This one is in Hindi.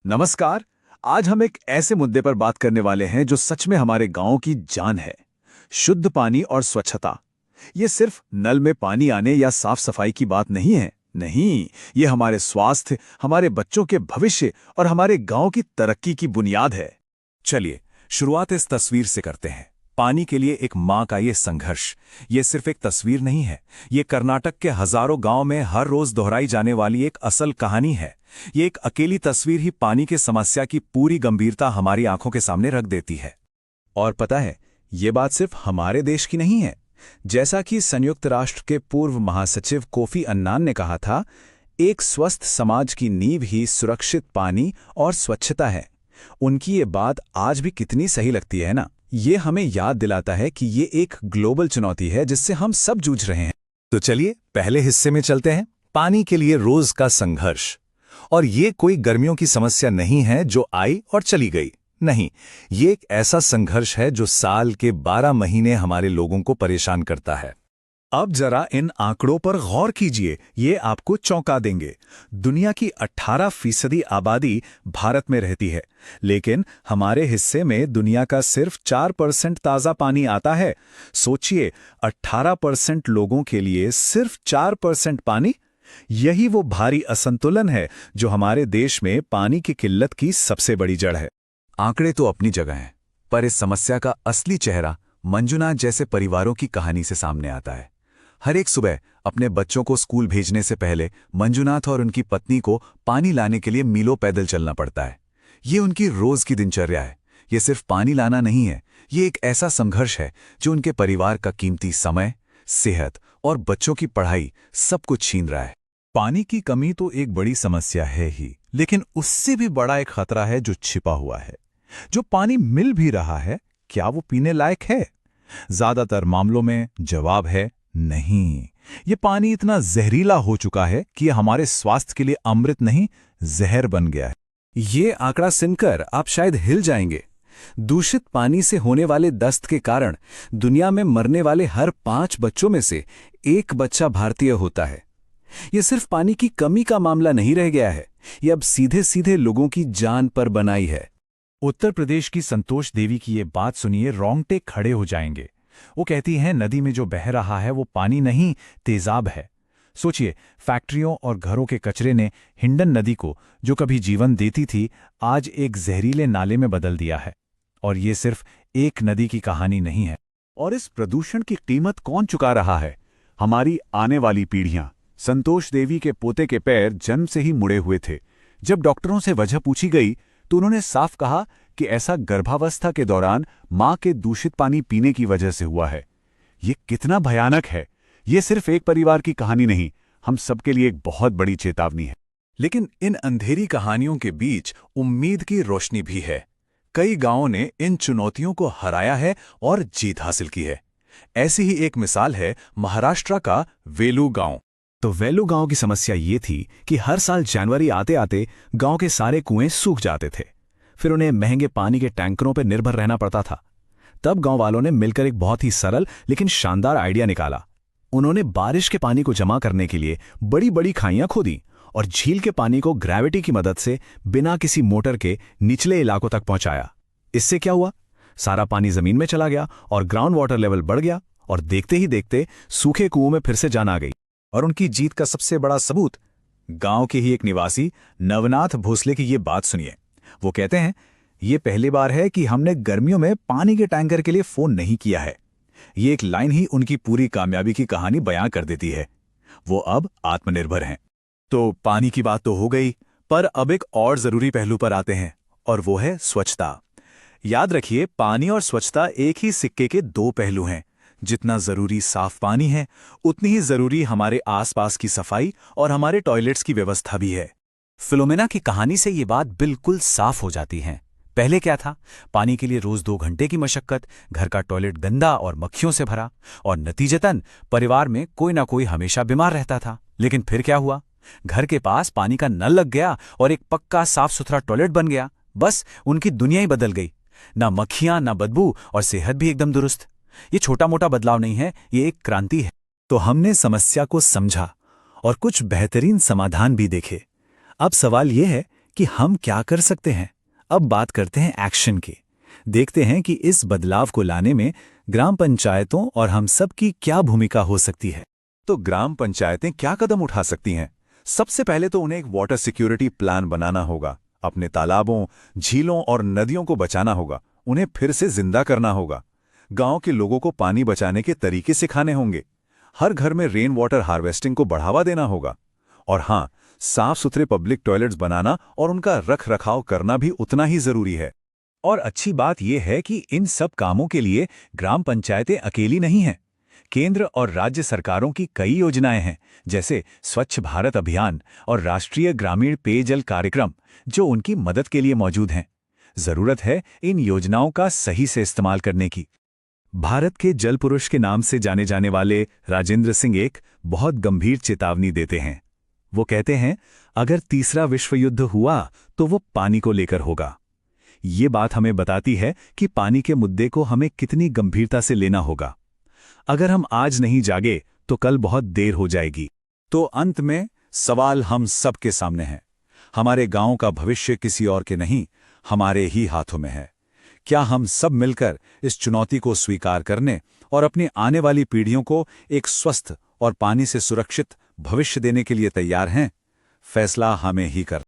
नमस्कार। आज हम एक ऐसे मुद्दे पर बात करने वाले हैं जो सच में हमारे गांव की जान है। शुद्ध पानी और स्वच्छता। ये सिर्फ नल में पानी आने या साफ सफाई की बात नहीं है। नहीं, ये हमारे स्वास्थ्य, हमारे बच्चों के भविष्य और हमारे गांव की तरक्की की बुनियाद है। चलिए शुरुआत इस तस्वीर से करते हैं। पानी के लिए एक माँ का ये संघर्ष, ये सिर्फ एक तस्वीर नहीं है, ये कर्नाटक के हजारों गांव में हर रोज दोहराई जाने वाली एक असल कहानी है। ये एक अकेली तस्वीर ही पानी की समस्या की पूरी गंभीरता हमारी आंखों के सामने रख देती है। और पता है, ये बात सिर्फ हमारे देश की नहीं है। जैसा कि संयुक्त राष्ट्र के पूर्व महासचिव कोफी अन्नान ने कहा था, एक स्वस्थ समाज की नींव ही सुरक्षित पानी और स्वच्छता है। उनकी ये बात आज भी कितनी सही लगती है ना। ये हमें याद दिलाता है कि ये एक ग्लोबल चुनौती है जिससे हम सब जूझ रहे हैं। तो चलिए पहले हिस्से में चलते हैं, पानी के लिए रोज का संघर्ष। और ये कोई गर्मियों की समस्या नहीं है जो आई और चली गई। नहीं, ये एक ऐसा संघर्ष है जो साल के 12 महीने हमारे लोगों को परेशान करता है। अब जरा इन आंकड़ों पर गौर कीजिए, ये आपको चौंका देंगे। दुनिया की 18% आबादी भारत में रहती है, लेकिन हमारे हिस्से में दुनिया का सिर्फ 4% ताज़ा पानी आता है। सोचिए, 18% लोगों के लिए सिर्फ 4% पानी। यही वो भारी असंतुलन है जो हमारे देश में पानी की किल्लत की सबसे बड़ी जड़ है। आंकड़े तो अपनी जगह हैं, पर इस समस्या का असली चेहरा मंजुनाथ जैसे परिवारों की कहानी से सामने आता है। हर एक सुबह अपने बच्चों को स्कूल भेजने से पहले मंजुनाथ और उनकी पत्नी को पानी लाने के लिए मीलों पैदल चलना पड़ता है। ये उनकी रोज की दिनचर्या है। ये सिर्फ पानी लाना नहीं है, ये एक ऐसा संघर्ष है जो उनके परिवार का कीमती समय, सेहत और बच्चों की पढ़ाई सब कुछ छीन रहा है। पानी की कमी तो एक बड़ी समस्या है ही, लेकिन उससे भी बड़ा एक खतरा है जो छिपा हुआ है। जो पानी मिल भी रहा है, क्या वो पीने लायक है? ज्यादातर मामलों में जवाब है नहीं। ये पानी इतना जहरीला हो चुका है कि ये हमारे स्वास्थ्य के लिए अमृत नहीं, जहर बन गया है। ये आंकड़ा सुनकर आप शायद हिल जाएंगे। दूषित पानी से होने वाले दस्त के कारण दुनिया में मरने वाले हर 5 बच्चों में से 1 बच्चा भारतीय होता है। ये सिर्फ पानी की कमी का मामला नहीं रह गया है, ये अब सीधे सीधे लोगों की जान पर बनाई है। उत्तर प्रदेश की संतोष देवी की ये बात सुनिए, रोंगटे खड़े हो जाएंगे। वो कहती हैं, नदी में जो बह रहा है वो पानी नहीं, तेजाब है। सोचिए, फैक्ट्रियों और घरों के कचरे ने हिंडन नदी को, जो कभी जीवन देती थी, आज एक जहरीले नाले में बदल दिया है। और ये सिर्फ एक नदी की कहानी नहीं है। और इस प्रदूषण की कीमत कौन चुका रहा है? हमारी आने वाली पीढ़ियां। संतोष देवी के पोते के पैर जन्म से ही मुड़े हुए थे। जब डॉक्टरों से वजह पूछी गई तो उन्होंने साफ कहा कि ऐसा गर्भावस्था के दौरान मां के दूषित पानी पीने की वजह से हुआ है। ये कितना भयानक है! ये सिर्फ एक परिवार की कहानी नहीं, हम सबके लिए एक बहुत बड़ी चेतावनी है। लेकिन इन अंधेरी कहानियों के बीच उम्मीद की रोशनी भी है। कई गांवों ने इन चुनौतियों को हराया है और जीत हासिल की है। ऐसी ही एक मिसाल है महाराष्ट्र का वेलू गांव। तो वेलू गांव की समस्या ये थी कि हर साल जनवरी आते आते गांव के सारे कुएं सूख जाते थे। फिर उन्हें महंगे पानी के टैंकरों पर निर्भर रहना पड़ता था। तब गांव वालों ने मिलकर एक बहुत ही सरल लेकिन शानदार आइडिया निकाला। उन्होंने बारिश के पानी को जमा करने के लिए बड़ी बड़ी खाइयां खोदी और झील के पानी को ग्रेविटी की मदद से बिना किसी मोटर के निचले इलाकों तक पहुंचाया। इससे क्या हुआ? सारा पानी जमीन में चला गया और ग्राउंड वाटर लेवल बढ़ गया और देखते ही देखते सूखे कुओं में फिर से जान आ गई। और उनकी जीत का सबसे बड़ा सबूत गांव के ही एक निवासी नवनाथ भोसले की ये बात सुनिए। वो कहते हैं, ये पहली बार है कि हमने गर्मियों में पानी के टैंकर के लिए फोन नहीं किया है। ये एक लाइन ही उनकी पूरी कामयाबी की कहानी बयां कर देती है। वो अब आत्मनिर्भर हैं। तो पानी की बात तो हो गई, पर अब एक और जरूरी पहलू पर आते हैं, और वो है स्वच्छता। याद रखिए, पानी और स्वच्छता एक ही सिक्के के 2 पहलू हैं। जितना जरूरी साफ पानी है, उतनी ही जरूरी हमारे आसपास की सफाई और हमारे टॉयलेट्स की व्यवस्था भी है। फिलोमेना की कहानी से ये बात बिल्कुल साफ हो जाती है। पहले क्या था? पानी के लिए रोज 2 घंटे की मशक्कत, घर का टॉयलेट गंदा और मक्खियों से भरा, और नतीजतन परिवार में कोई ना कोई हमेशा बीमार रहता था। लेकिन फिर क्या हुआ? घर के पास पानी का नल लग गया और एक पक्का साफ सुथरा टॉयलेट बन गया। बस उनकी दुनिया ही बदल गई। ना मक्खियां, ना बदबू, और सेहत भी एकदम दुरुस्त। ये छोटा मोटा बदलाव नहीं है, ये एक क्रांति है। तो हमने समस्या को समझा और कुछ बेहतरीन समाधान भी देखे। अब सवाल यह है कि हम क्या कर सकते हैं। अब बात करते हैं एक्शन की। देखते हैं कि इस बदलाव को लाने में ग्राम पंचायतों और हम सब की क्या भूमिका हो सकती है। तो ग्राम पंचायतें क्या कदम उठा सकती हैं? सबसे पहले तो उन्हें एक वाटर सिक्योरिटी प्लान बनाना होगा। अपने तालाबों, झीलों और नदियों को बचाना होगा, उन्हें फिर से जिंदा करना होगा। गांव के लोगों को पानी बचाने के तरीके सिखाने होंगे। हर घर में रेन वाटर हार्वेस्टिंग को बढ़ावा देना होगा। और हाँ, साफ सुथरे पब्लिक टॉयलेट्स बनाना और उनका रख रखाव करना भी उतना ही जरूरी है। और अच्छी बात यह है कि इन सब कामों के लिए ग्राम पंचायतें अकेली नहीं हैं। केंद्र और राज्य सरकारों की कई योजनाएं हैं, जैसे स्वच्छ भारत अभियान और राष्ट्रीय ग्रामीण पेयजल कार्यक्रम, जो उनकी मदद के लिए मौजूद हैं। जरूरत है इन योजनाओं का सही से इस्तेमाल करने की। भारत के जल पुरुष के नाम से जाने जाने वाले राजेंद्र सिंह एक बहुत गंभीर चेतावनी देते हैं। वो कहते हैं, अगर तीसरा विश्व युद्ध हुआ तो वो पानी को लेकर होगा। ये बात हमें बताती है कि पानी के मुद्दे को हमें कितनी गंभीरता से लेना होगा। अगर हम आज नहीं जागे तो कल बहुत देर हो जाएगी। तो अंत में सवाल हम सबके सामने है। हमारे गांव का भविष्य किसी और के नहीं, हमारे ही हाथों में है। क्या हम सब मिलकर इस चुनौती को स्वीकार करने और अपनी आने वाली पीढ़ियों को एक स्वस्थ और पानी से सुरक्षित भविष्य देने के लिए तैयार हैं? फैसला हमें ही कर